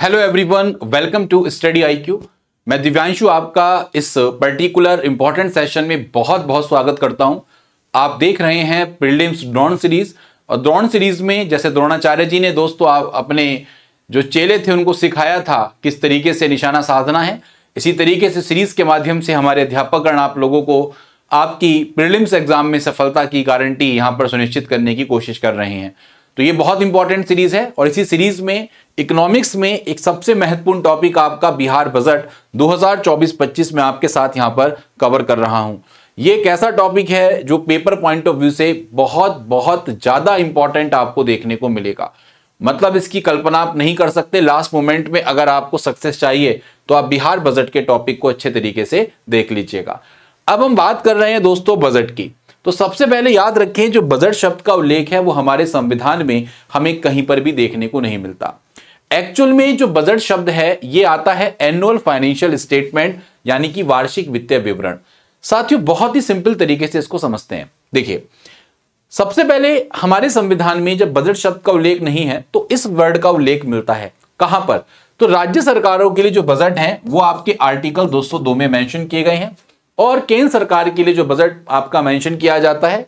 Hello everyone, welcome to study IQ. मैं दिव्यांशु आपका इस पर्टिकुलर इंपॉर्टेंट सेशन में बहुत बहुत स्वागत करता हूं। आप देख रहे हैं प्रीलिम्स द्रोण सीरीज, और द्रोण सीरीज में जैसे द्रोणाचार्य जी ने दोस्तों आप अपने जो चेले थे उनको सिखाया था किस तरीके से निशाना साधना है, इसी तरीके से सीरीज के माध्यम से हमारे अध्यापकगण आप लोगों को आपकी प्रीलिम्स एग्जाम में सफलता की गारंटी यहां पर सुनिश्चित करने की कोशिश कर रहे हैं। तो ये बहुत इंपॉर्टेंट सीरीज है और इसी सीरीज में इकोनॉमिक्स में एक सबसे महत्वपूर्ण टॉपिक आपका बिहार बजट 2024-25 में आपके साथ यहां पर कवर कर रहा हूं। ये एक ऐसा टॉपिक है जो पेपर पॉइंट ऑफ व्यू से बहुत बहुत ज्यादा इंपॉर्टेंट आपको देखने को मिलेगा। मतलब इसकी कल्पना आप नहीं कर सकते। लास्ट मोमेंट में अगर आपको सक्सेस चाहिए तो आप बिहार बजट के टॉपिक को अच्छे तरीके से देख लीजिएगा। अब हम बात कर रहे हैं दोस्तों बजट की। तो सबसे पहले याद रखें, जो बजट शब्द का उल्लेख है वो हमारे संविधान में हमें कहीं पर भी देखने को नहीं मिलता। एक्चुअल में जो बजट शब्द है ये आता है एनुअल फाइनेंशियल स्टेटमेंट, यानी कि वार्षिक वित्तीय विवरण। साथियों बहुत ही सिंपल तरीके से इसको समझते हैं। देखिए, सबसे पहले हमारे संविधान में जब बजट शब्द का उल्लेख नहीं है तो इस वर्ड का उल्लेख मिलता है कहां पर? तो राज्य सरकारों के लिए जो बजट है वो आपके आर्टिकल 202 में मेंशन किए गए हैं, और केंद्र सरकार के लिए जो बजट आपका मेंशन किया जाता है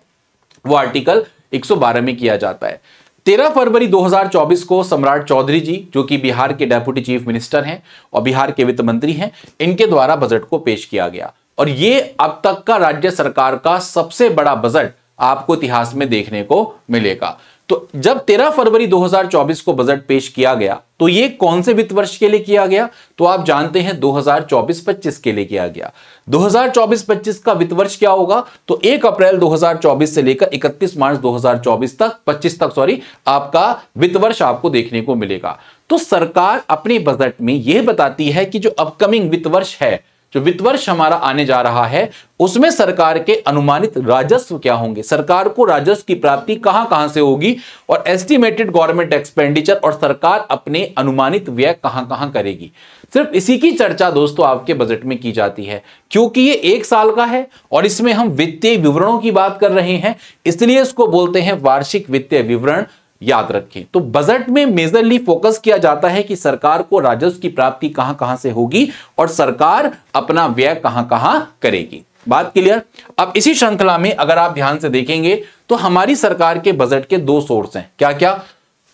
वो आर्टिकल 112 में किया जाता है। 13 फरवरी 2024 को सम्राट चौधरी जी, जो कि बिहार के डेप्यूटी चीफ मिनिस्टर हैं और बिहार के वित्त मंत्री हैं, इनके द्वारा बजट को पेश किया गया। और ये अब तक का राज्य सरकार का सबसे बड़ा बजट आपको इतिहास में देखने को मिलेगा। तो जब 13 फरवरी 2024 को बजट पेश किया गया तो ये कौन से वित्त वर्ष के लिए किया गया? तो आप जानते हैं 2024-25 के लिए किया गया। 2024-25 का वित्त वर्ष क्या होगा? तो 1 अप्रैल 2024 से लेकर 31 मार्च 2024 तक 25 तक आपका वित्त वर्ष आपको देखने को मिलेगा। तो सरकार अपने बजट में यह बताती है कि जो अपकमिंग वित्त वर्ष है, जो वित्त वर्ष हमारा आने जा रहा है, उसमें सरकार के अनुमानित राजस्व क्या होंगे, सरकार को राजस्व की प्राप्ति कहां कहां से होगी, और एस्टिमेटेड गवर्नमेंट एक्सपेंडिचर, और सरकार अपने अनुमानित व्यय कहां कहां करेगी। सिर्फ इसी की चर्चा दोस्तों आपके बजट में की जाती है, क्योंकि ये 1 साल का है और इसमें हम वित्तीय विवरणों की बात कर रहे हैं, इसलिए इसको बोलते हैं वार्षिक वित्तीय विवरण। याद रखें, तो बजट में मेजरली फोकस किया जाता है कि सरकार को राजस्व की प्राप्ति कहां कहां से होगी और सरकार अपना व्यय कहां कहां करेगी। बात क्लियर? अब इसी श्रृंखला में अगर आप ध्यान से देखेंगे तो हमारी सरकार के बजट के 2 सोर्स हैं। क्या क्या?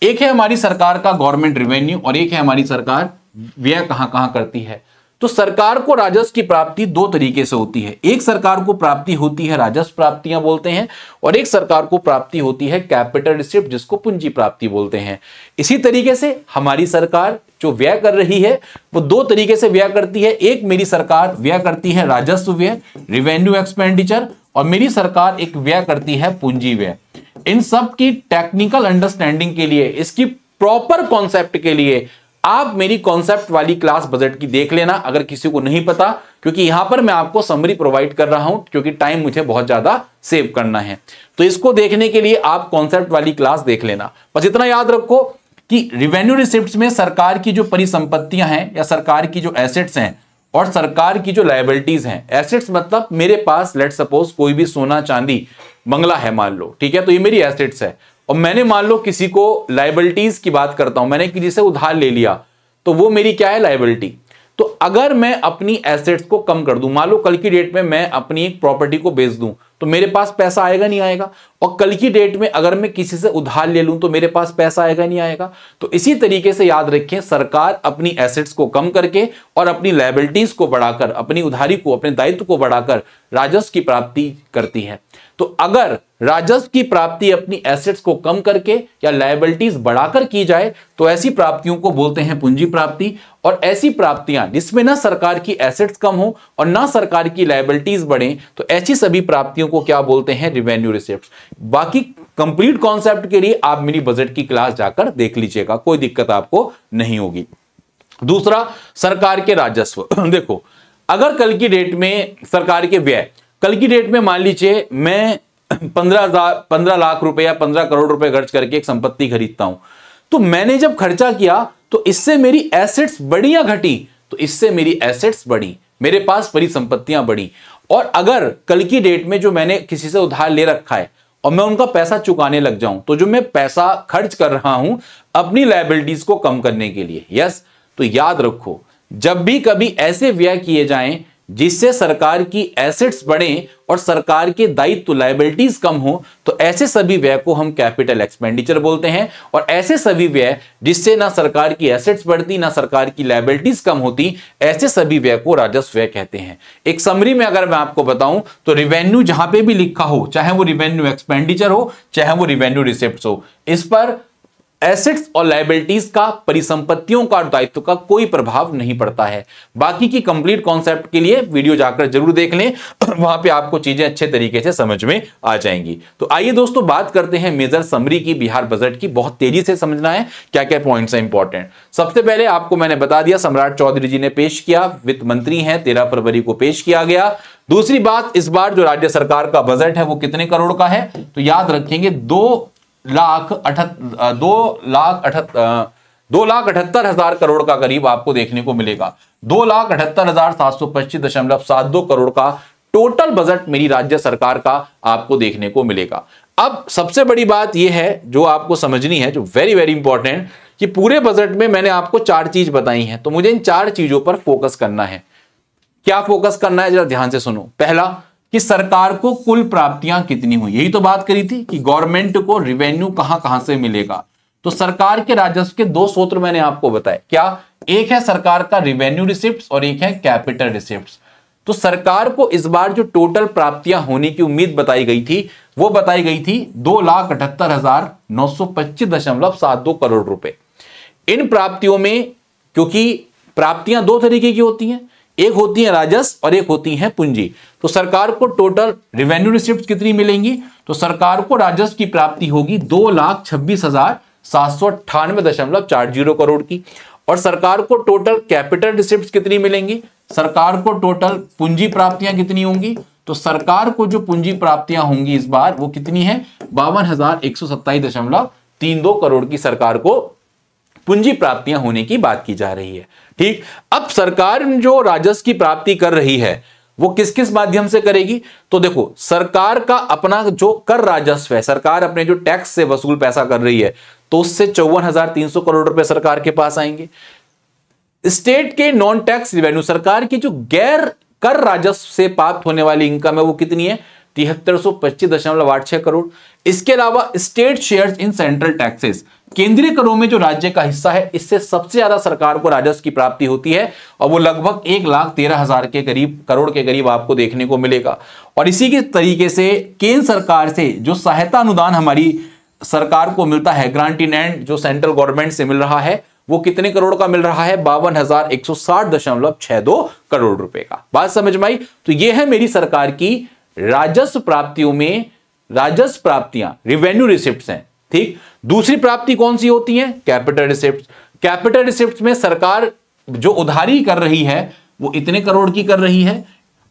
एक है हमारी सरकार का गवर्नमेंट रेवेन्यू और एक है हमारी सरकार व्यय कहां कहां करती है। तो सरकार को राजस्व की प्राप्ति 2 तरीके से होती है। एक सरकार को प्राप्ति होती है राजस्व प्राप्तियां बोलते हैं, और एक सरकार को प्राप्ति होती है कैपिटल रिसिप्ट, जिसको पूंजी प्राप्ति बोलते हैं। इसी तरीके से हमारी सरकार जो व्यय कर रही है वो 2 तरीके से व्यय करती है। एक, मेरी सरकार व्यय करती है राजस्व व्यय, रेवेन्यू एक्सपेंडिचर, और मेरी सरकार एक व्यय करती है पूंजी व्यय। इन सब की टेक्निकल अंडरस्टैंडिंग के लिए, इसकी प्रॉपर कॉन्सेप्ट के लिए आप मेरी कॉन्सेप्ट वाली क्लास बजट की देख लेना, अगर किसी को नहीं पता, क्योंकि यहां पर मैं आपको समरी प्रोवाइड कर रहा हूं, क्योंकि टाइम मुझे बहुत ज्यादा सेव करना है। तो इसको देखने के लिए आप कॉन्सेप्ट वाली क्लास देख लेना। बस इतना याद रखो कि रेवेन्यू रिसिप्ट्स में सरकार की जो परिसंपत्तियां हैं या सरकार की जो एसेट्स हैं और सरकार की जो लायबिलिटीज हैं। एसेट्स मतलब मेरे पास लेट सपोज कोई भी सोना चांदी बंगला है मान लो, ठीक है, तो ये मेरी एसेट्स है, और मैंने मान लो किसी को लायबिलिटीज की बात करता हूं, मैंने किसी से उधार ले लिया, तो वो मेरी क्या है? लायबिलिटी। तो अगर मैं अपनी एसेट्स को कम कर दूं, मान लो कल की डेट में मैं अपनी एक प्रॉपर्टी को बेच दूं, तो मेरे पास पैसा आएगा नहीं आएगा? और कल की डेट में अगर मैं किसी से उधार ले लूं तो मेरे पास पैसा आएगा नहीं आएगा? तो इसी तरीके से याद रखें, सरकार अपनी एसेट्स को कम करके और अपनी लायबिलिटीज को बढ़ाकर, अपनी उधारी को, अपने दायित्व को बढ़ाकर राजस्व की प्राप्ति करती है। तो अगर राजस्व की प्राप्ति अपनी एसेट्स को कम करके या लायबिलिटीज बढ़ाकर की जाए तो ऐसी प्राप्तियों को बोलते हैं पूंजी प्राप्ति। और ऐसी प्राप्तियां जिसमें ना सरकार की एसेट्स कम हो और ना सरकार की लायबिलिटीज बढ़े, तो ऐसी सभी प्राप्तियों को क्या बोलते हैं? Revenue receipts. बाकी कंप्लीट कॉन्सेप्ट के लिए आप मेरी बजट की क्लास जाकर देख लीजिएगा, कोई दिक्कत आपको नहीं होगी। दूसरा, सरकार के राजस्व। देखो, अगर कल की डेट में सरकार के व्यय, कल की डेट में मान लीजिए मैं 15 लाख रुपए या 15 करोड़ रुपए खर्च करके एक संपत्ति खरीदता हूं, तो मैंने जब खर्चा किया तो इससे मेरी एसेट्स बढ़ी या घटी? तो इससे मेरी एसेट्स बढ़ी, मेरे पास परिसंपत्तियां बढ़ी। और अगर कल की डेट में जो मैंने किसी से उधार ले रखा है और मैं उनका पैसा चुकाने लग जाऊं, तो जो मैं पैसा खर्च कर रहा हूं अपनी लायबिलिटीज को कम करने के लिए, यस, तो याद रखो, जब भी कभी ऐसे व्यय किए जाएं जिससे सरकार की एसेट्स बढ़े और सरकार के दायित्व लायबिलिटीज कम हो, तो ऐसे सभी व्यय को हम कैपिटल एक्सपेंडिचर बोलते हैं। और ऐसे सभी व्यय जिससे ना सरकार की एसेट्स बढ़ती ना सरकार की लायबिलिटीज कम होती, ऐसे सभी व्यय को राजस्व व्यय कहते हैं। एक समरी में अगर मैं आपको बताऊं तो रिवेन्यू जहां पे भी लिखा हो, चाहे वो रिवेन्यू एक्सपेंडिचर हो चाहे वो रिवेन्यू रिसिप्ट्स हो, इस पर एसेट्स और लायबिलिटीज का, परिसंपत्तियों का और दायित्व का कोई प्रभाव नहीं पड़ता है। बाकी की कंप्लीट कॉन्सेप्ट के लिए वीडियो जाकर जरूर देख लें, वहां पे आपको चीजें अच्छे तरीके से समझ में आ जाएंगी। तो आइए दोस्तों बात करते हैं मेजर समरी की बिहार बजट की। बहुत तेजी से समझना है क्या क्या पॉइंट्स हैं इंपॉर्टेंट। सबसे पहले आपको मैंने बता दिया, सम्राट चौधरी जी ने पेश किया, वित्त मंत्री हैं, 13 फरवरी को पेश किया गया। दूसरी बात, इस बार जो राज्य सरकार का बजट है वो कितने करोड़ का है, तो याद रखेंगे 2,78,000 करोड़ का करीब आपको देखने को मिलेगा। 2,78,725.72 करोड़ का टोटल बजट मेरी राज्य सरकार का आपको देखने को मिलेगा। अब सबसे बड़ी बात यह है जो आपको समझनी है, जो वेरी वेरी इंपॉर्टेंट, कि पूरे बजट में मैंने आपको 4 चीज बताई हैं, तो मुझे इन 4 चीजों पर फोकस करना है। क्या फोकस करना है, जरा ध्यान से सुनो। पहला, कि सरकार को कुल प्राप्तियां कितनी हुई, यही तो बात करी थी कि गवर्नमेंट को रिवेन्यू कहां कहां से मिलेगा। तो सरकार के राजस्व के 2 सूत्र मैंने आपको बताए। क्या? एक है सरकार का रिवेन्यू रिसिप्ट्स और एक है कैपिटल रिसिप्ट्स। तो सरकार को इस बार जो टोटल प्राप्तियां होने की उम्मीद बताई गई थी वो बताई गई थी 2,78,925.72 करोड़ रुपए। इन प्राप्तियों में, क्योंकि प्राप्तियां 2 तरीके की होती हैं, एक होती है राजस्व और एक होती है पूंजी, तो सरकार को टोटल रिवेन्यू रिसिप्ट कितनी मिलेंगी, तो सरकार को राजस्व की प्राप्ति होगी 2,26,798.40 करोड़ की। और सरकार को टोटल कैपिटल रिसिप्ट कितनी मिलेंगी, सरकार को टोटल पूंजी प्राप्तियां कितनी होंगी, तो सरकार को जो पूंजी प्राप्तियां होंगी इस बार वो कितनी है, 52,127.32 करोड़ की सरकार को पूंजी प्राप्तियां होने की बात की जा रही है। ठीक, अब सरकार जो राजस्व की प्राप्ति कर रही है वो किस किस माध्यम से करेगी, तो देखो, सरकार का अपना जो कर राजस्व है, सरकार अपने जो टैक्स से वसूल पैसा कर रही है, तो उससे 54,300 करोड़ रुपए सरकार के पास आएंगे। स्टेट के नॉन टैक्स रिवेन्यू, सरकार की जो गैर कर राजस्व से प्राप्त होने वाली इनकम है वो कितनी है, 7325.86 करोड़। इसके अलावा state shares in central taxes, केंद्रीय करों में जो राज्य का हिस्सा है, इससे सबसे ज्यादा सरकार को राजस्व की प्राप्ति होती है और वो लगभग 1,13,000 के करीब करोड़ के करीब आपको देखने को मिलेगा। और इसी के तरीके से केंद्र सरकार से जो सहायता अनुदान हमारी सरकार को मिलता है, ग्रांट इन एंड जो सेंट्रल गवर्नमेंट से मिल रहा है, वो कितने करोड़ का मिल रहा है, 52,160.62 करोड़ रुपए का। बात समझ में आई? तो ये है मेरी सरकार की राजस्व प्राप्तियों में राजस्व प्राप्तियां, रिवेन्यू रिसिप्ट्स हैं। ठीक, दूसरी प्राप्ति कौन सी होती है, कैपिटल रिसिप्ट्स। कैपिटल रिसिप्ट्स में सरकार जो उधारी कर रही है वो इतने करोड़ की कर रही है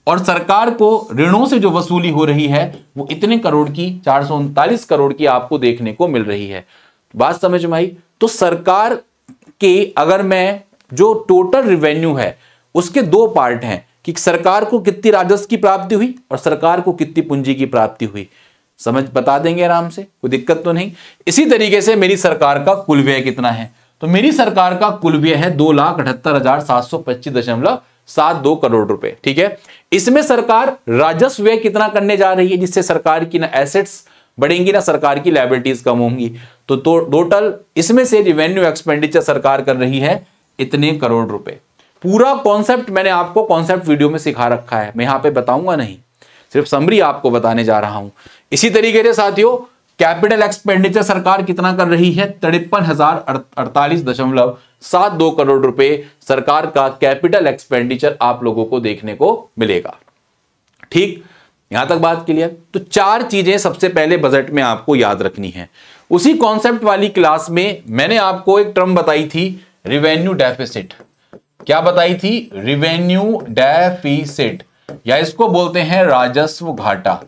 और सरकार को ऋणों से जो वसूली हो रही है वो इतने करोड़ की, 439 करोड़ की आपको देखने को मिल रही है। बात समझ में आई? तो सरकार के, अगर मैं जो टोटल रिवेन्यू है उसके 2 पार्ट हैं कि सरकार को कितनी राजस्व की प्राप्ति हुई और सरकार को कितनी पूंजी की प्राप्ति हुई। समझ बता देंगे आराम से, कोई दिक्कत तो नहीं। इसी तरीके से मेरी सरकार का कुल व्यय कितना है, तो मेरी सरकार का कुल व्यय है 2,78,725.72 करोड़ रुपए। ठीक है, इसमें सरकार राजस्व व्यय कितना करने जा रही है, जिससे सरकार की ना एसेट्स बढ़ेंगी ना सरकार की लायबिलिटीज कम होंगी। तो टोटल इसमें से रिवेन्यू एक्सपेंडिचर सरकार कर रही है इतने करोड़ रुपए। पूरा कॉन्सेप्ट मैंने आपको कॉन्सेप्ट वीडियो में सिखा रखा है, मैं यहां पे बताऊंगा नहीं, सिर्फ समरी आपको बताने जा रहा हूं। इसी तरीके से साथियों, कैपिटल एक्सपेंडिचर सरकार कितना कर रही है, 53,048.72 करोड़ रुपए सरकार का कैपिटल एक्सपेंडिचर आप लोगों को देखने को मिलेगा। ठीक, यहां तक बात क्लियर। तो 4 चीजें सबसे पहले बजट में आपको याद रखनी है। उसी कॉन्सेप्ट वाली क्लास में मैंने आपको एक टर्म बताई थी, रिवेन्यू डेफिसिट। क्या बताई थी, रिवेन्यू डेफिसिट, या इसको बोलते हैं राजस्व घाटा।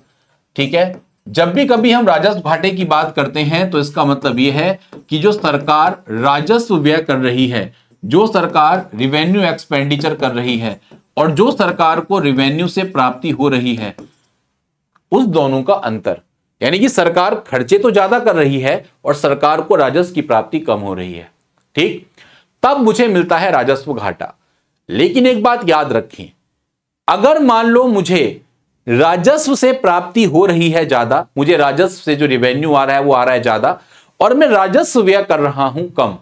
ठीक है, जब भी कभी हम राजस्व घाटे की बात करते हैं तो इसका मतलब यह है कि जो सरकार राजस्व व्यय कर रही है, जो सरकार रिवेन्यू एक्सपेंडिचर कर रही है और जो सरकार को रिवेन्यू से प्राप्ति हो रही है, उस दोनों का अंतर, यानी कि सरकार खर्चे तो ज्यादा कर रही है और सरकार को राजस्व की प्राप्ति कम हो रही है। ठीक, तब मुझे मिलता है राजस्व घाटा। लेकिन एक बात याद रखें, अगर मान लो मुझे राजस्व से प्राप्ति हो रही है ज्यादा, मुझे राजस्व से जो रेवेन्यू आ रहा है वो आ रहा है ज्यादा, और मैं राजस्व व्यय कर रहा हूं कम,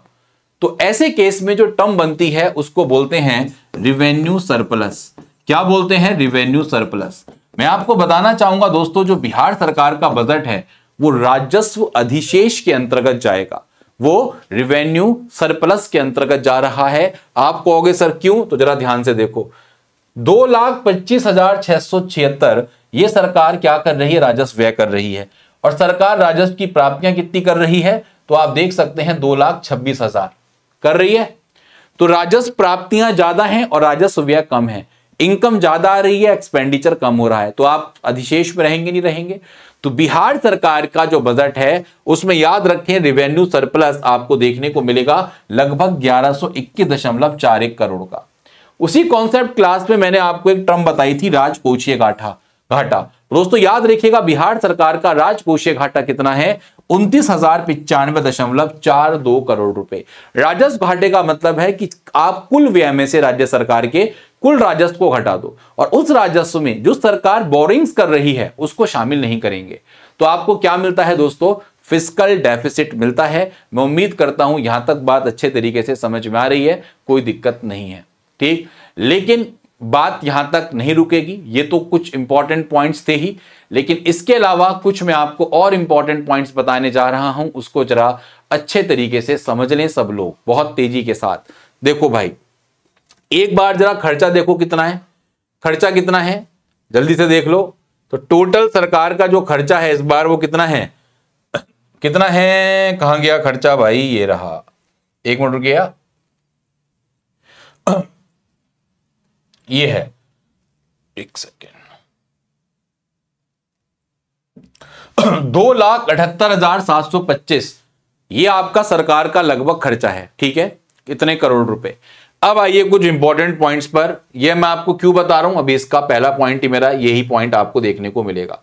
तो ऐसे केस में जो टर्म बनती है उसको बोलते हैं रिवेन्यू सरप्लस। क्या बोलते हैं? Revenue surplus. मैं आपको बताना चाहूंगा दोस्तों, जो बिहार सरकार का बजट है वो राजस्व अधिशेष के अंतर्गत जाएगा, वो रिवेन्यू सरप्लस के अंतर्गत जा रहा है। आप कहोगे सर क्यों? तो जरा ध्यान से देखो, 2,25,676 ये सरकार क्या कर रही है? राजस्व व्यय कर रही है। और सरकार राजस्व की प्राप्तियां कितनी कर रही है? तो आप देख सकते हैं 2,26,000 कर रही है। तो राजस्व प्राप्तियां ज्यादा हैं और राजस्व व्यय कम है। इनकम ज्यादा आ रही है, एक्सपेंडिचर कम हो रहा है, तो आप अधिशेष में रहेंगे नहीं रहेंगे। तो बिहार सरकार का जो बजट है उसमें याद रखें रिवेन्यू सरप्लस आपको देखने को मिलेगा लगभग 1121.41 करोड़ का। उसी कॉन्सेप्ट क्लास में मैंने आपको एक टर्म बताई थी, राजकोषीय घाटा। दोस्तों याद रखिएगा, बिहार सरकार का राजकोषीय घाटा कितना है? 29,095.42 करोड़ रुपए। राजस्व घाटे का मतलब है कि आप कुल व्यय में से राज्य सरकार के कुल राजस्व को घटा दो और उस राजस्व में जो सरकार बोरिंग्स कर रही है उसको शामिल नहीं करेंगे। तो आपको क्या मिलता है दोस्तों? फिस्कल डेफिसिट मिलता है। मैं उम्मीद करता हूं यहां तक बात अच्छे तरीके से समझ में आ रही है, कोई दिक्कत नहीं है, ठीक। लेकिन बात यहां तक नहीं रुकेगी, ये तो कुछ इंपॉर्टेंट पॉइंट्स थे ही, लेकिन इसके अलावा कुछ मैं आपको और इंपॉर्टेंट पॉइंट्स बताने जा रहा हूं, उसको जरा अच्छे तरीके से समझ लें सब लोग, बहुत तेजी के साथ। देखो भाई, एक बार जरा खर्चा देखो कितना है, खर्चा कितना है जल्दी से देख लो। तो टोटल सरकार का जो खर्चा है इस बार वो कितना है? कितना है? कहां गया खर्चा भाई? ये रहा, एक मिनट रुकिएगा, ये है, एक सेकेंड, 2,78,725 ये आपका सरकार का लगभग खर्चा है, ठीक है, कितने करोड़ रुपए। अब आइए कुछ इंपॉर्टेंट पॉइंट्स पर, ये मैं आपको क्यों बता रहा हूं, अभी इसका पहला पॉइंट ही मेरा यही पॉइंट आपको देखने को मिलेगा।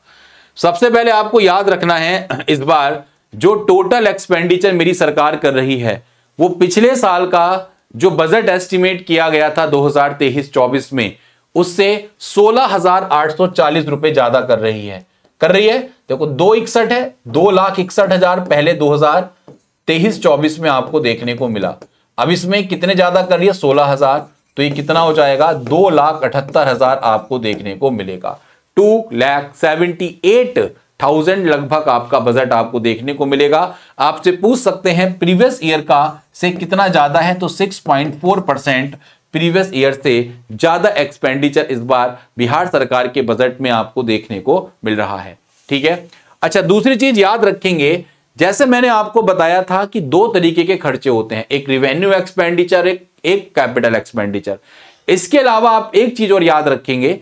सबसे पहले आपको याद रखना है, इस बार जो टोटल एक्सपेंडिचर मेरी सरकार कर रही है वो पिछले साल का जो बजट एस्टिमेट किया गया था 2023-24 में उससे 16,840 रुपए ज्यादा कर रही है। देखो 261 है, 2,61,000 पहले 2023-24 में आपको देखने को मिला। अब इसमें कितने ज्यादा कर रही है? 16,000। तो ये कितना हो जाएगा? 2,78,000 आपको देखने को मिलेगा। 2,78,000 लगभग आपका बजट आपको देखने को मिलेगा। आपसे पूछ सकते हैं प्रीवियस ईयर का से कितना ज्यादा है, तो 6.4% प्रीवियस ईयर से ज्यादा एक्सपेंडिचर इस बार बिहार सरकार के बजट में आपको देखने को मिल रहा है, ठीक है। अच्छा, दूसरी चीज याद रखेंगे, जैसे मैंने आपको बताया था कि दो तरीके के खर्चे होते हैं, एक रिवेन्यू एक्सपेंडिचर, एक कैपिटल एक्सपेंडिचर। इसके अलावा आप एक चीज और याद रखेंगे,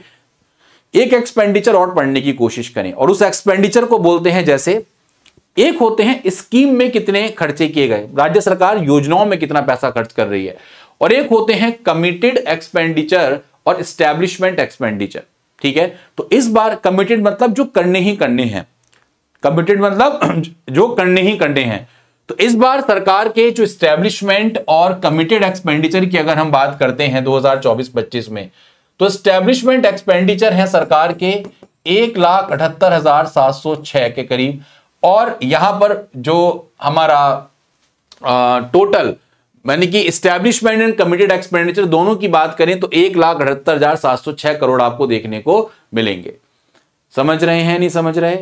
एक एक्सपेंडिचर और पढ़ने की कोशिश करें और उस एक्सपेंडिचर को बोलते हैं, जैसे एक होते हैं स्कीम में कितने खर्चे किए गए, राज्य सरकार योजनाओं में कितना पैसा खर्च कर रही है, और एक होते हैं कमिटेड एक्सपेंडिचर और एस्टैब्लिशमेंट एक्सपेंडिचर, ठीक है। तो इस बार कमिटेड मतलब जो करने ही करने हैं, कमिटेड मतलब जो करने ही करने हैं। तो इस बार सरकार के जो एस्टैब्लिशमेंट और कमिटेड एक्सपेंडिचर की अगर हम बात करते हैं 2024-25 में, तो एस्टैब्लिशमेंट एक्सपेंडिचर है सरकार के 1,78,706 के करीब, और यहां पर जो हमारा टोटल यानी कि एस्टैब्लिशमेंट एंड कमिटेड एक्सपेंडिचर दोनों की बात करें तो 1,78,706 करोड़ आपको देखने को मिलेंगे। समझ रहे हैं नहीं समझ रहे?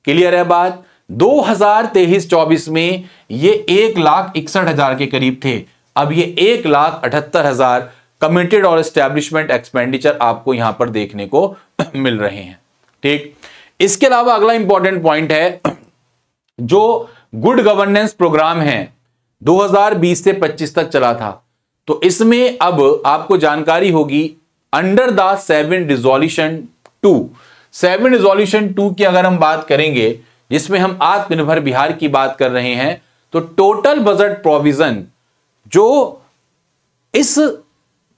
क्लियर है बात? 2023-24 में ये 1,61,000 के करीब थे, अब ये 1,78,000 कमिटेड और एस्टैब्लिशमेंट एक्सपेंडिचर आपको यहां पर देखने को मिल रहे हैं, ठीक। इसके अलावा अगला इंपॉर्टेंट पॉइंट है, जो गुड गवर्नेंस प्रोग्राम है 2020 से 25 तक चला था, तो इसमें अब आपको जानकारी होगी अंडर द 7 रिजोल्यूशन 2 की अगर हम बात करेंगे, जिसमें हम आत्मनिर्भर बिहार की बात कर रहे हैं, तो टोटल बजट प्रोविजन जो इस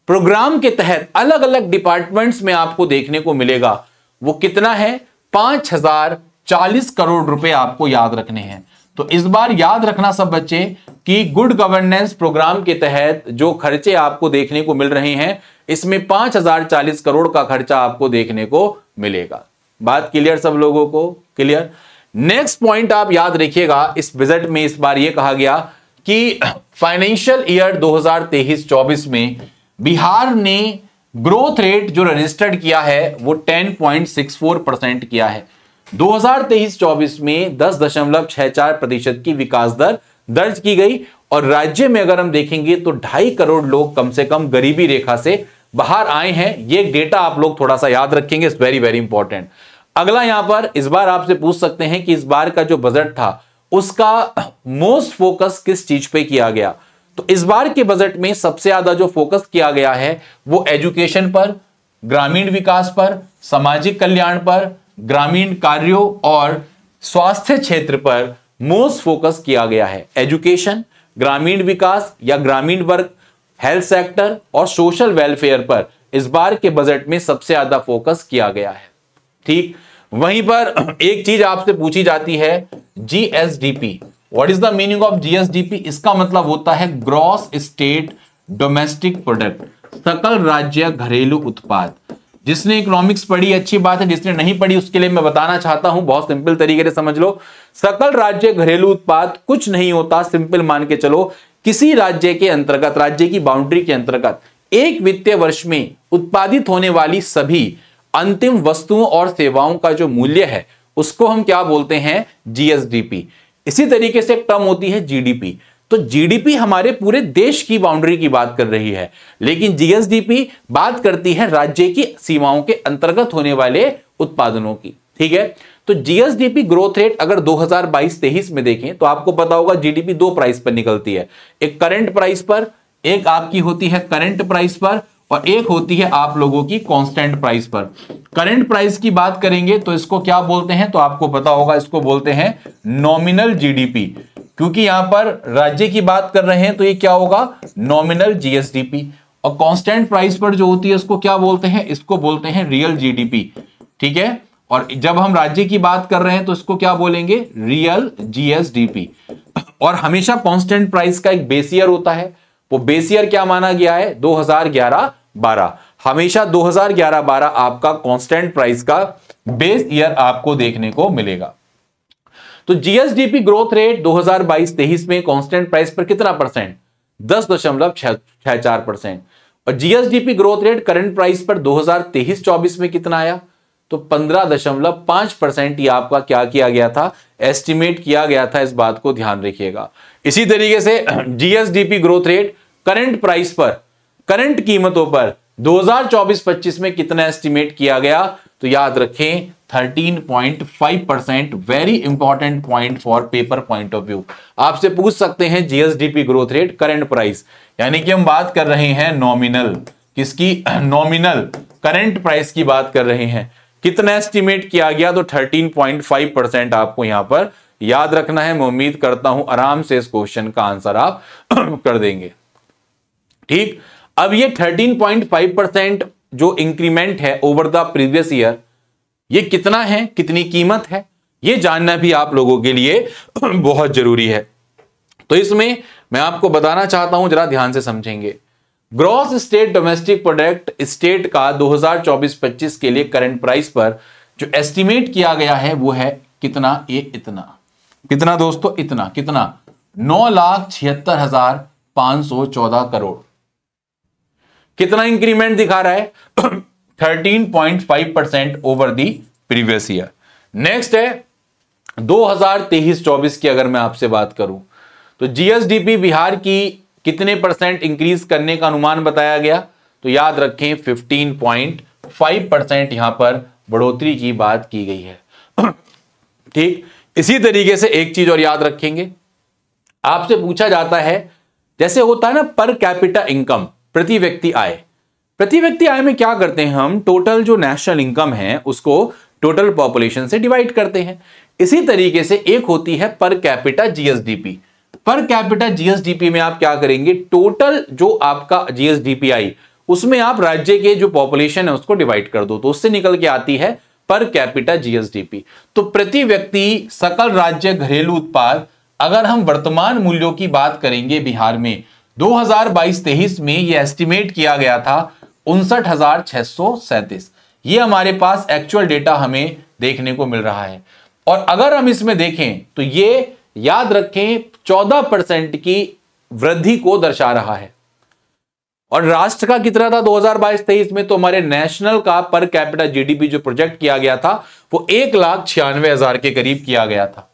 प्रोग्राम के तहत अलग अलग डिपार्टमेंट्स में आपको देखने को मिलेगा वो कितना है? 5,040 करोड़ रुपए आपको याद रखने हैं। तो इस बार याद रखना सब बच्चे कि गुड गवर्नेंस प्रोग्राम के तहत जो खर्चे आपको देखने को मिल रहे हैं, इसमें 5040 करोड़ का खर्चा आपको देखने को मिलेगा। बात क्लियर सब लोगों को? क्लियर। नेक्स्ट पॉइंट आप याद रखिएगा, इस बजट में इस बार यह कहा गया कि फाइनेंशियल ईयर 2023-24 में बिहार ने ग्रोथ रेट जो रजिस्टर्ड किया है वो 10.64% किया है। 2023-24 में 10.64% की विकास दर दर्ज की गई और राज्य में अगर हम देखेंगे तो 2.5 करोड़ लोग कम से कम गरीबी रेखा से बाहर आए हैं। ये डेटा आप लोग थोड़ा सा याद रखेंगे, इट्स वेरी वेरी इंपॉर्टेंट। अगला यहां पर इस बार आपसे पूछ सकते हैं कि इस बार का जो बजट था उसका मोस्ट फोकस किस चीज पे किया गया। तो इस बार के बजट में सबसे ज्यादा जो फोकस किया गया है वो एजुकेशन पर, ग्रामीण विकास पर, सामाजिक कल्याण पर, ग्रामीण कार्यों और स्वास्थ्य क्षेत्र पर मोस्ट फोकस किया गया है। एजुकेशन, ग्रामीण विकास या ग्रामीण वर्ग, हेल्थ सेक्टर और सोशल वेलफेयर पर इस बार के बजट में सबसे ज्यादा फोकस किया गया है। ठीक, वहीं पर एक चीज आपसे पूछी जाती है, GSDP. What is the meaning of GSDP? इसका मतलब होता है ग्रॉस स्टेट डोमेस्टिक प्रोडक्ट, सकल राज्य घरेलू उत्पाद। जिसने इकोनॉमिक्स पढ़ी अच्छी बात है, जिसने नहीं पढ़ी उसके लिए मैं बताना चाहता हूं, बहुत सिंपल तरीके से समझ लो। सकल राज्य घरेलू उत्पाद कुछ नहीं होता, सिंपल मान के चलो, किसी राज्य के अंतर्गत, राज्य की बाउंड्री के अंतर्गत एक वित्तीय वर्ष में उत्पादित होने वाली सभी अंतिम वस्तुओं और सेवाओं का जो मूल्य है उसको हम क्या बोलते हैं? जीएसडीपी। इसी तरीके से एक टर्म होती है जीडीपी। तो जीडीपी हमारे पूरे देश की बाउंड्री की बात कर रही है, लेकिन जीएसडीपी बात करती है राज्य की सीमाओं के अंतर्गत होने वाले उत्पादनों की। ठीक है, तो जीएसडीपी ग्रोथ रेट अगर 2022-23 में देखें तो आपको पता होगा जीडीपी दो प्राइस पर निकलती है, एक करंट प्राइस पर, एक आपकी होती है करंट प्राइस पर और एक होती है आप लोगों की कांस्टेंट प्राइस पर। करंट प्राइस की बात करेंगे तो इसको क्या बोलते हैं? तो आपको पता होगा, इसको बोलते हैं नॉमिनल जीडीपी। क्योंकि यहां पर राज्य की बात कर रहे हैं तो ये क्या होगा? Nominal GSDP. और कांस्टेंट प्राइस पर जो होती है उसको क्या बोलते हैं? इसको बोलते हैं रियल जीडीपी। ठीक है, और जब हम राज्य की बात कर रहे हैं तो इसको क्या बोलेंगे? Real GSDP. और हमेशा कांस्टेंट प्राइस का एक बेस ईयर होता है, वो बेस ईयर क्या माना गया है? 2011-12। हमेशा 2011-12 आपका कांस्टेंट प्राइस का बेस ईयर आपको देखने को मिलेगा। तो जीएसडीपी ग्रोथ रेट 2022-23 में कांस्टेंट प्राइस पर कितना परसेंट? 10.64%। और GSDP growth rate current price पर 2023-24 में कितना आया? तो 15.5% ही आपका क्या किया गया था? एस्टिमेट किया गया था। इस बात को ध्यान रखिएगा। इसी तरीके से GSDP growth rate current price पर, करंट कीमतों पर 2024-25 में कितना एस्टिमेट किया गया? तो याद रखें 13.5%। Very important point for paper point of view. आपसे पूछ सकते हैं GSDP growth rate current price, यानी कि हम बात कर रहे हैं नॉमिनल, किसकी? नॉमिनल करंट प्राइस की बात कर रहे हैं। कितना एस्टिमेट किया गया? तो 13.5% आपको यहां पर याद रखना है। मैं उम्मीद करता हूं आराम से इस क्वेश्चन का आंसर आप कर देंगे। ठीक, अब ये 13.5% जो इंक्रीमेंट है ओवर द प्रीवियस ईयर, ये कितना है, कितनी कीमत है, ये जानना भी आप लोगों के लिए बहुत जरूरी है। तो इसमें मैं आपको बताना चाहता हूं, जरा ध्यान से समझेंगे। Gross state domestic product state का 2024-25 के लिए करंट प्राइस पर जो एस्टिमेट किया गया है वो है कितना? ये इतना, कितना दोस्तों? इतना, कितना? 9,76,514 करोड़। कितना इंक्रीमेंट दिखा रहा है? 13.5% over the previous year. Next है 2023-24 की अगर मैं आपसे बात करूं तो जीएसडीपी बिहार की कितने परसेंट इंक्रीज करने का अनुमान बताया गया? तो याद रखें 15.5% यहां पर बढ़ोतरी की बात की गई है। ठीक, इसी तरीके से एक चीज और याद रखेंगे, आपसे पूछा जाता है, जैसे होता है ना पर कैपिटा इनकम, प्रति व्यक्ति आय। प्रति व्यक्ति आय में क्या करते हैं हम? टोटल जो नेशनल इनकम है उसको टोटल पॉपुलेशन से डिवाइड करते हैं। इसी तरीके से एक होती है per capita GSDP. Per capita GSDP में आप क्या करेंगे? टोटल जो आपका जीएसडीपी आई उसमें आप राज्य के जो पॉपुलेशन है उसको डिवाइड कर दो, तो उससे निकल के आती है पर कैपिटा जीएसडीपी। तो प्रति व्यक्ति सकल राज्य घरेलू उत्पाद अगर हम वर्तमान मूल्यों की बात करेंगे बिहार में 2022-23 में ये एस्टिमेट किया गया था 59,637। ये हमारे पास एक्चुअल डेटा हमें देखने को मिल रहा है। और अगर हम इसमें देखें तो ये याद रखें 14% की वृद्धि को दर्शा रहा है। और राष्ट्र का कितना था 2022-23 में? तो हमारे नेशनल का पर कैपिटा जीडीपी जो प्रोजेक्ट किया गया था वो 1,96,000 के करीब किया गया था।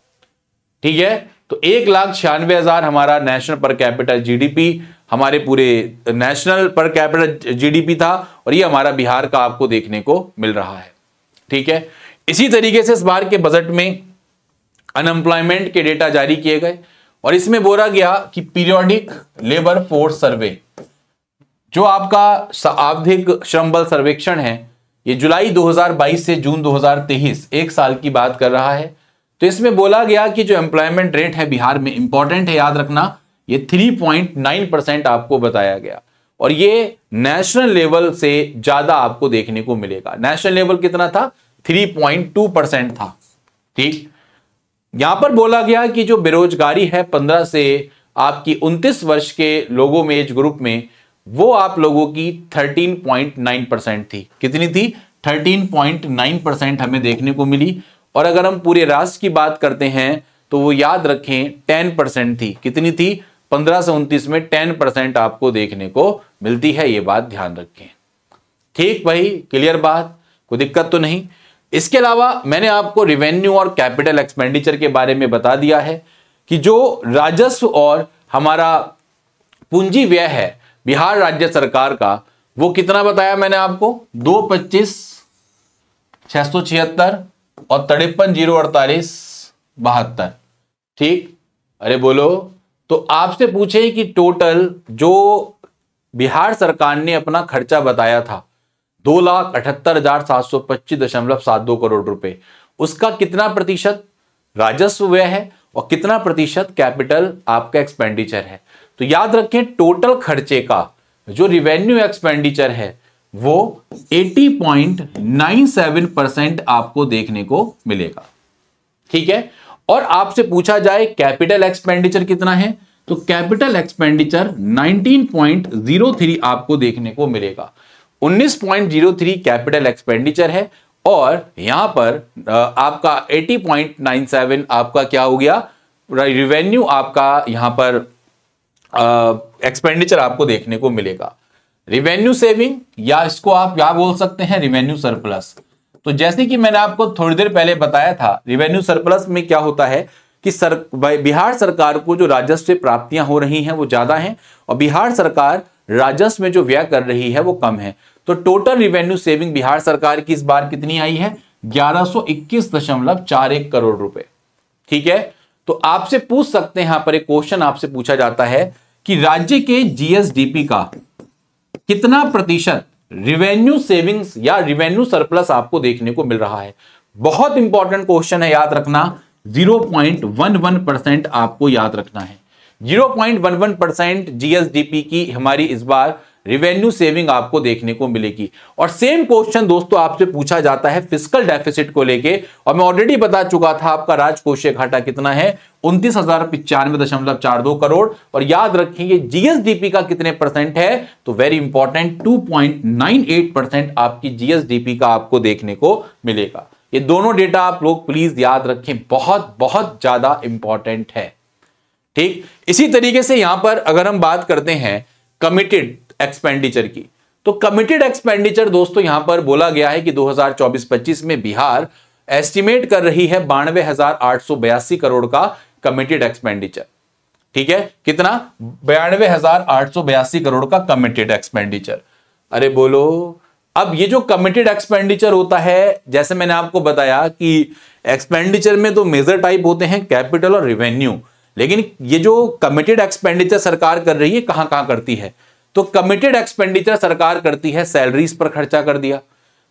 ठीक है, तो 1,96,000 हमारा नेशनल पर कैपिटा जीडीपी, हमारे पूरे नेशनल पर कैपिटा जीडीपी था। और ये हमारा बिहार का आपको देखने को मिल रहा है। ठीक है, इसी तरीके से इस बार के बजट में अनएम्प्लॉयमेंट के डेटा जारी किए गए और इसमें बोला गया कि पीरियोडिक लेबर फोर्स सर्वे, जो आपका आवधिक श्रम बल सर्वेक्षण है, ये जुलाई 2022 से जून 2023 एक साल की बात कर रहा है। तो इसमें बोला गया कि जो एम्प्लॉयमेंट रेट है बिहार में, इंपॉर्टेंट है याद रखना, ये 3.9% आपको बताया गया और ये नेशनल लेवल से ज्यादा आपको देखने को मिलेगा। नेशनल लेवल कितना था? 3.2% था। ठीक, यहां पर बोला गया कि जो बेरोजगारी है 15 से आपकी 29 वर्ष के लोगों में, एज ग्रुप में, वो आप लोगों की 13.9% थी। कितनी थी? 13.9% हमें देखने को मिली। और अगर हम पूरे राष्ट्र की बात करते हैं तो वो याद रखें 10% थी। कितनी थी? 15 से 29 में 10% आपको देखने को मिलती है, ये बात ध्यान रखें। ठीक भाई, क्लियर बात, कोई दिक्कत तो नहीं। इसके अलावा मैंने आपको रेवेन्यू और कैपिटल एक्सपेंडिचर के बारे में बता दिया है कि जो राजस्व और हमारा पूंजी व्यय है बिहार राज्य सरकार का, वो कितना बताया मैंने आपको? 225,676 और 53,048,72। ठीक, अरे बोलो। तो आपसे पूछे कि टोटल जो बिहार सरकार ने अपना खर्चा बताया था 2,78,725.72 करोड़ रुपए, उसका कितना प्रतिशत राजस्व व्यय है और कितना प्रतिशत कैपिटल आपका एक्सपेंडिचर है? तो याद रखें टोटल खर्चे का जो रिवेन्यू एक्सपेंडिचर है वो 80.97% आपको देखने को मिलेगा। ठीक है, और आपसे पूछा जाए कैपिटल एक्सपेंडिचर कितना है, तो कैपिटल एक्सपेंडिचर 19.03 आपको देखने को मिलेगा। 19.03 कैपिटल एक्सपेंडिचर है और यहां पर आपका 80.97 आपका क्या हो गया? रिवेन्यू आपका यहां पर एक्सपेंडिचर आपको देखने को मिलेगा। रिवेन्यू सेविंग या इसको आप क्या बोल सकते हैं? Revenue surplus. तो जैसे कि मैंने आपको थोड़ी देर पहले बताया था, रिवेन्यू सरप्लस में क्या होता है कि बिहार सरकार को जो राजस्व से प्राप्तियां हो रही हैं वो ज्यादा हैं और बिहार सरकार राजस्व में जो व्यय कर रही है वो कम है। तो टोटल रिवेन्यू सेविंग बिहार सरकार की इस बार कितनी आई है? 1121.41 करोड़ रुपए। ठीक है, तो आपसे पूछ सकते हैं, यहां पर एक क्वेश्चन आपसे पूछा जाता है कि राज्य के जीएसडीपी का कितना प्रतिशत रिवेन्यू सेविंग्स या रिवेन्यू सरप्लस आपको देखने को मिल रहा है? बहुत इंपॉर्टेंट क्वेश्चन है, याद रखना। 0.11% आपको याद रखना है। 0.11% जीएसडीपी की हमारी इस बार रिवेन्यू सेविंग आपको देखने को मिलेगी। और सेम क्वेश्चन दोस्तों आपसे पूछा जाता है फिस्कल डेफिसिट को लेके, और मैं ऑलरेडी बता चुका था आपका राजकोषीय घाटा कितना है? 29,095.42 करोड़। और याद रखेंगे जीएसडीपी का कितने परसेंट है? तो वेरी इंपॉर्टेंट 2.98% आपकी जीएसडीपी का आपको देखने को मिलेगा। ये दोनों डेटा आप लोग प्लीज याद रखें, बहुत बहुत ज्यादा इंपॉर्टेंट है। ठीक, इसी तरीके से यहां पर अगर हम बात करते हैं कमिटेड एक्सपेंडिचर की, तो कमिटेड एक्सपेंडिचर दोस्तों यहां पर बोला गया है कि 2024-25 में बिहार एस्टिमेट कर रही है 92,882 करोड़ का कमिटेड एक्सपेंडिचर। ठीक है, कितना? 92,882 करोड़ का कमिटेड एक्सपेंडिचर। अरे बोलो। अब ये जो कमिटेड एक्सपेंडिचर होता है, जैसे मैंने आपको बताया कि एक्सपेंडिचर में तो मेजर टाइप होते हैं कैपिटल और रिवेन्यू, लेकिन ये जो कमिटेड एक्सपेंडिचर सरकार कर रही है कहां कहां करती है? तो कमिटेड एक्सपेंडिचर सरकार करती है सैलरीज पर खर्चा कर दिया,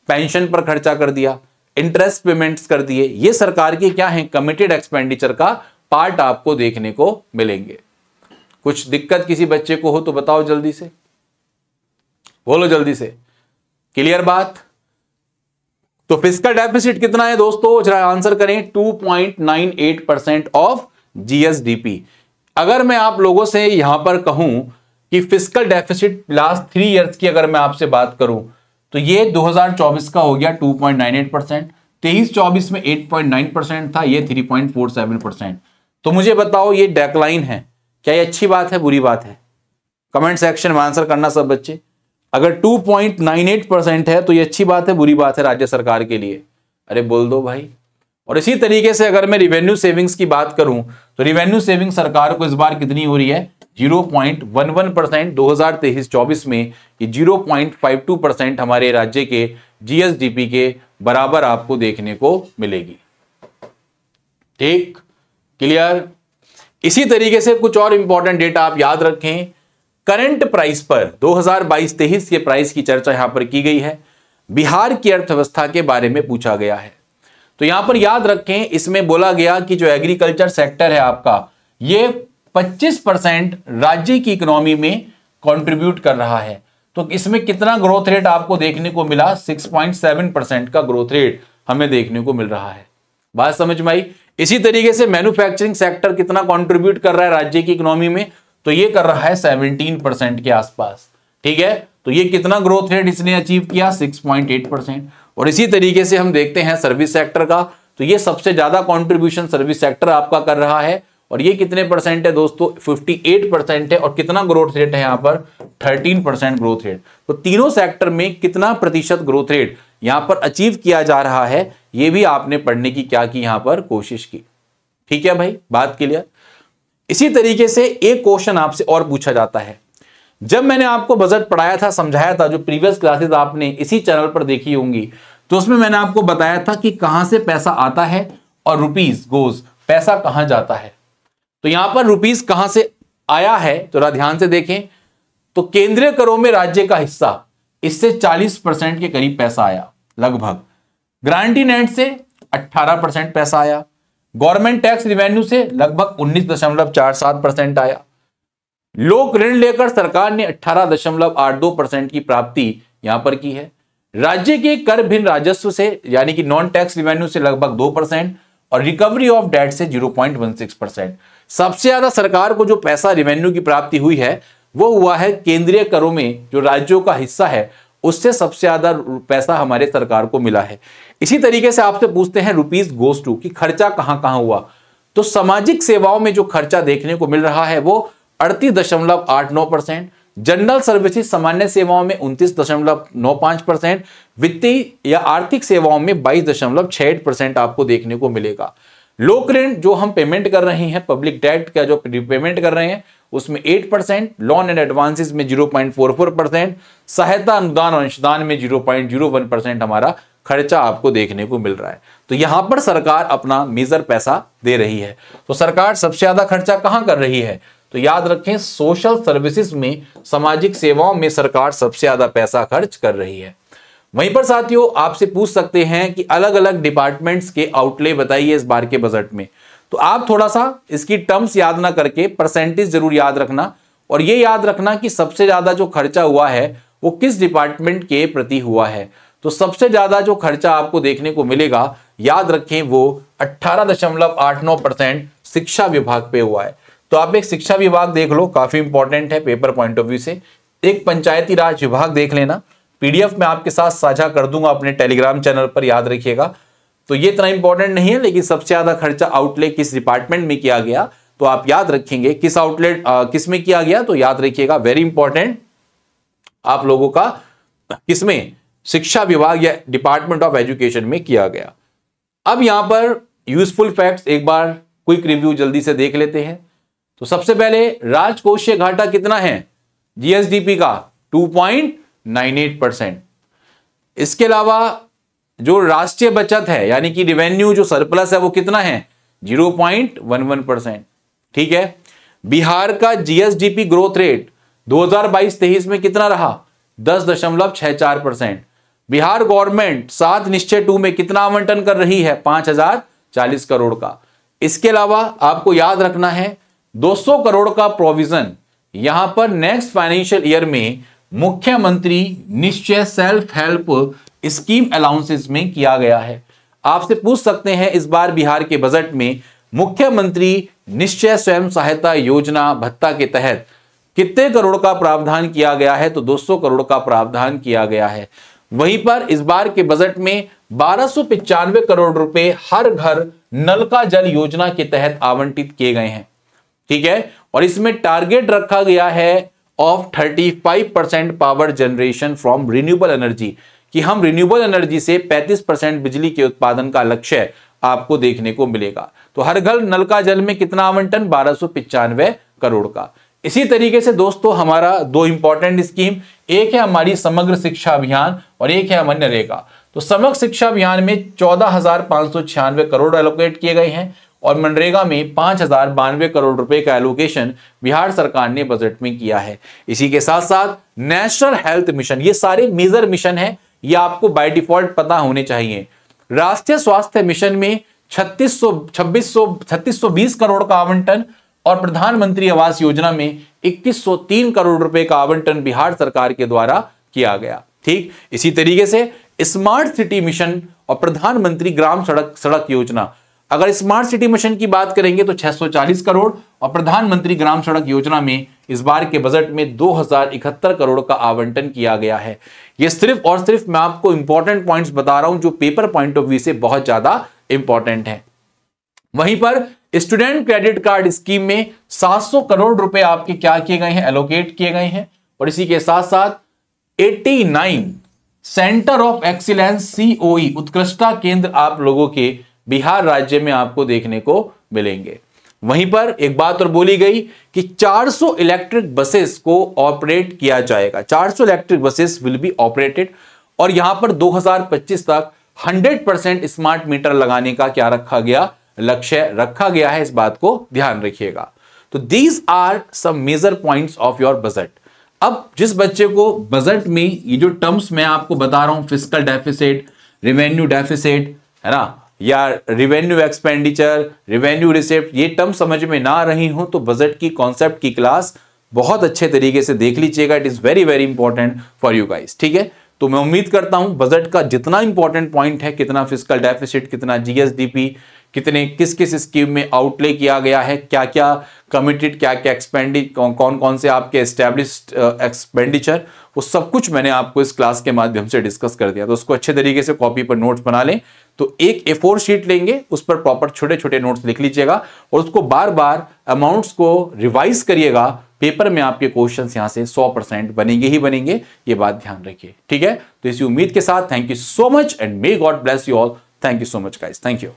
पेंशन पर खर्चा कर दिया, इंटरेस्ट पेमेंट्स कर दिए। ये सरकार के क्या है? कमिटेड एक्सपेंडिचर का पार्ट आपको देखने को मिलेंगे। कुछ दिक्कत किसी बच्चे को हो तो बताओ जल्दी से, बोलो जल्दी से। क्लियर बात? तो फिस्कल डेफिसिट कितना है दोस्तों? जरा आंसर करें। 2.98% ऑफ जीएसडीपी। अगर मैं आप लोगों से यहां पर कहूं कि फिस्कल डेफिसिट लास्ट 3 इयर्स की अगर मैं आपसे बात करूं तो ये 2024 का हो गया 2.98%, 23-24 में 8.9% था, ये 3.47%। तो मुझे बताओ ये डेक्लाइन है, क्या ये अच्छी बात है बुरी बात है? कमेंट सेक्शन में आंसर करना सब बच्चे। अगर 2.98% है तो ये अच्छी बात है बुरी बात है राज्य सरकार के लिए? अरे बोल दो भाई। और इसी तरीके से अगर मैं रिवेन्यू सेविंग्स की बात करूं तो रिवेन्यू सेविंग सरकार को इस बार कितनी हो रही है? 0.11%। 2023-24 में ये 0.52% हमारे राज्य के जीएसडीपी के बराबर आपको देखने को मिलेगी। ठीक, क्लियर? इसी तरीके से कुछ और इंपॉर्टेंट डेटा आप याद रखें। करंट प्राइस पर 2022-23 के प्राइस की चर्चा यहां पर की गई है। बिहार की अर्थव्यवस्था के बारे में पूछा गया है। तो यहां पर याद रखें, इसमें बोला गया कि जो एग्रीकल्चर सेक्टर है आपका, ये 25% राज्य की इकोनॉमी में कंट्रीब्यूट कर रहा है। तो इसमें कितना ग्रोथ रेट आपको देखने को मिला? 6.7% का ग्रोथ रेट हमें देखने को मिल रहा है। बात समझ में आई? इसी तरीके से मैन्युफैक्चरिंग सेक्टर कितना कंट्रीब्यूट कर रहा है राज्य की इकोनॉमी में? तो ये कर रहा है 17% के आसपास। ठीक है, तो ये कितना ग्रोथ रेट इसने अचीव किया? 6.8%। और इसी तरीके से हम देखते हैं सर्विस सेक्टर का, तो ये सबसे ज्यादा कंट्रीब्यूशन सर्विस सेक्टर आपका कर रहा है। और ये कितने परसेंट है दोस्तों? 58% है। और कितना ग्रोथ रेट है यहां पर? 13% ग्रोथ रेट। तो तीनों सेक्टर में कितना प्रतिशत ग्रोथ रेट यहां पर अचीव किया जा रहा है, ये भी आपने पढ़ने की क्या की यहां पर कोशिश की। ठीक है भाई, बात क्लियर? इसी तरीके से एक क्वेश्चन आपसे और पूछा जाता है। जब मैंने आपको बजट पढ़ाया था, समझाया था, जो प्रीवियस क्लासेस आपने इसी चैनल पर देखी होंगी, तो उसमें मैंने आपको बताया था कि कहां से पैसा आता है और रुपीज गोज, पैसा कहां जाता है। तो यहां पर रुपीज कहां से आया है थोड़ा ध्यान से देखें। तो केंद्रीय करों में राज्य का हिस्सा, इससे 40% के करीब पैसा आया लगभग। गारंटी नेट से 18% पैसा आया। गवर्नमेंट टैक्स रिवेन्यू से लगभग 19.47% आया। लोक ऋण लेकर सरकार ने 18.82% की प्राप्ति यहां पर की है। राज्य के कर भिन्न राजस्व से यानी कि नॉन टैक्स रिवेन्यू से लगभग 2% और रिकवरी ऑफ डेट से 0.16%। सबसे ज्यादा सरकार को जो पैसा रिवेन्यू की प्राप्ति हुई है वो हुआ है केंद्रीय करों में, जो राज्यों का हिस्सा है उससे सबसे ज्यादा पैसा हमारे सरकार को मिला है। इसी तरीके से आपसे पूछते हैं रुपीज गोज टू कि खर्चा कहां कहां हुआ। तो सामाजिक सेवाओं में जो खर्चा देखने को मिल रहा है वो 38.89%, जनरल सर्विसेज सामान्य सेवाओं में 29.95%, वित्तीय या आर्थिक सेवाओं में 22.68% आपको देखने को मिलेगा। लोक ऋण जो हम पेमेंट कर रहे हैं, पब्लिक डेट का जो पेमेंट कर रहे हैं उसमें 8%, लोन एंड एडवांसेस में 0.44%, सहायता अनुदान और अंशदान में 0.01% हमारा खर्चा आपको देखने को मिल रहा है। तो यहां पर सरकार अपना मेजर पैसा दे रही है। तो सरकार सबसे ज्यादा खर्चा कहां कर रही है? तो याद रखें, सोशल सर्विसेज में, सामाजिक सेवाओं में सरकार सबसे ज्यादा पैसा खर्च कर रही है। वहीं पर साथियों आपसे पूछ सकते हैं कि अलग अलग डिपार्टमेंट्स के आउटले बताइए इस बार के बजट में। तो आप थोड़ा सा इसकी टर्म्स याद ना करके परसेंटेज जरूर याद रखना, और ये याद रखना कि सबसे ज्यादा जो खर्चा हुआ है वो किस डिपार्टमेंट के प्रति हुआ है। तो सबसे ज्यादा जो खर्चा आपको देखने को मिलेगा, याद रखें, वो 18.89% शिक्षा विभाग पे हुआ है। तो आप एक शिक्षा विभाग देख लो, काफी इंपॉर्टेंट है पेपर पॉइंट ऑफ व्यू से। एक पंचायती राज विभाग देख लेना, पीडीएफ में आपके साथ साझा कर दूंगा अपने टेलीग्राम चैनल पर, याद रखिएगा। तो ये इतना इंपॉर्टेंट नहीं है, लेकिन सबसे ज्यादा खर्चा आउटले किस डिपार्टमेंट में किया गया तो आप याद रखेंगे किस आउटलेट किस में किया गया, तो याद रखिएगा वेरी इंपॉर्टेंट आप लोगों का किसमें, शिक्षा विभाग या डिपार्टमेंट ऑफ एजुकेशन में किया गया। अब यहां पर यूजफुल फैक्ट्स एक बार क्विक रिव्यू जल्दी से देख लेते हैं। तो सबसे पहले राजकोषीय घाटा कितना है जीएसडीपी का? 2.98%। इसके अलावा जो राष्ट्रीय बचत है यानी कि रेवेन्यू जो सरप्लस है वो कितना है? 0.11%। ठीक है, बिहार का जीएसडीपी ग्रोथ रेट 2022-23 में कितना रहा? 10.64%। बिहार गवर्नमेंट 7 निश्चय 2 में कितना आवंटन कर रही है? 5040 करोड़ का। इसके अलावा आपको याद रखना है 200 करोड़ का प्रोविजन यहां पर नेक्स्ट फाइनेंशियल ईयर में मुख्यमंत्री निश्चय सेल्फ हेल्प स्कीम अलाउंसेस में किया गया है। आपसे पूछ सकते हैं इस बार बिहार के बजट में मुख्यमंत्री निश्चय स्वयं सहायता योजना भत्ता के तहत कितने करोड़ का प्रावधान किया गया है? तो 200 करोड़ का प्रावधान किया गया है। वहीं पर इस बार के बजट में 1295 करोड़ रुपए हर घर नल का जल योजना के तहत आवंटित किए गए हैं। ठीक है, और इसमें टारगेट रखा गया है of 35% power generation from renewable energy, कि हम रिन्यूएबल एनर्जी से 35% बिजली के उत्पादन का लक्ष्य आपको देखने को मिलेगा। तो हर घर नल का जल में कितना आवंटन? 1295 करोड़ का। इसी तरीके से दोस्तों हमारा दो इंपॉर्टेंट स्कीम, एक है हमारी समग्र शिक्षा अभियान और एक है मनरेगा। तो समग्र शिक्षा अभियान में 14,596 करोड़ एलोकेट किए गए हैं और मनरेगा में 5,092 करोड़ रुपए का एलोकेशन बिहार सरकार ने बजट में किया है। इसी के साथ साथ नेशनल हेल्थ मिशन, ये सारे मेजर मिशन है, ये आपको बाय डिफॉल्ट पता होने चाहिए। राष्ट्रीय स्वास्थ्य मिशन में 3620 करोड़ का आवंटन और प्रधानमंत्री आवास योजना में 2103 करोड़ रुपए का आवंटन बिहार सरकार के द्वारा किया गया। ठीक, इसी तरीके से स्मार्ट सिटी मिशन और प्रधानमंत्री ग्राम सड़क योजना, अगर स्मार्ट सिटी मिशन की बात करेंगे तो 640 करोड़ और प्रधानमंत्री ग्राम सड़क योजना में इस बार के बजट में 2071 करोड़ का आवंटन किया गया है। यह सिर्फ और सिर्फ मैं आपको इंपॉर्टेंट पॉइंट्स बता रहा हूं जो पेपर पॉइंट ऑफ व्यू से बहुत ज्यादा इंपॉर्टेंट है। वहीं पर स्टूडेंट क्रेडिट कार्ड स्कीम में 700 करोड़ रुपए आपके क्या किए गए हैं? एलोकेट किए गए हैं। और इसी के साथ साथ 89 सेंटर ऑफ एक्सीलेंस COE उत्कृष्टता केंद्र आप लोगों के बिहार राज्य में आपको देखने को मिलेंगे। वहीं पर एक बात और बोली गई कि 400 इलेक्ट्रिक बसेस को ऑपरेट किया जाएगा। 400 electric buses will be operated और यहां पर 2025 तक 100% स्मार्ट मीटर लगाने का क्या रखा गया? लक्ष्य रखा गया है। इस बात को ध्यान रखिएगा। तो these are some major points of your budget. अब जिस बच्चे को बजट में ये जो टर्म्स मैं आपको बता रहा हूं, फिस्कल डेफिसिट, रेवेन्यू डेफिसिट, है ना, या रेवेन्यू एक्सपेंडिचर, रेवेन्यू रिसिप्ट, ये टर्म समझ में ना रही हो तो बजट की कॉन्सेप्ट की क्लास बहुत अच्छे तरीके से देख लीजिएगा। It is very very important for you guys. ठीक है, तो मैं उम्मीद करता हूं बजट का जितना इंपॉर्टेंट पॉइंट है, कितना फिस्कल डेफिसिट, कितना GSDP, कितने किस किस स्कीम में आउटले किया गया है, क्या क्या कमिटेड, क्या क्या कौन कौन से आपके एस्टैब्लिश्ड एक्सपेंडिचर, वो सब कुछ मैंने आपको इस क्लास के माध्यम से डिस्कस कर दिया। तो उसको अच्छे तरीके से कॉपी पर नोट्स बना लें। तो एक A4 शीट लेंगे, उस पर प्रॉपर छोटे छोटे नोट्स लिख लीजिएगा और उसको बार बार अमाउंट्स को रिवाइज करिएगा। पेपर में आपके क्वेश्चंस यहां से 100% बनेंगे ही बनेंगे, ये बात ध्यान रखिए। ठीक है, तो इसी उम्मीद के साथ thank you so much and may God bless you all. Thank you so much guys, thank you.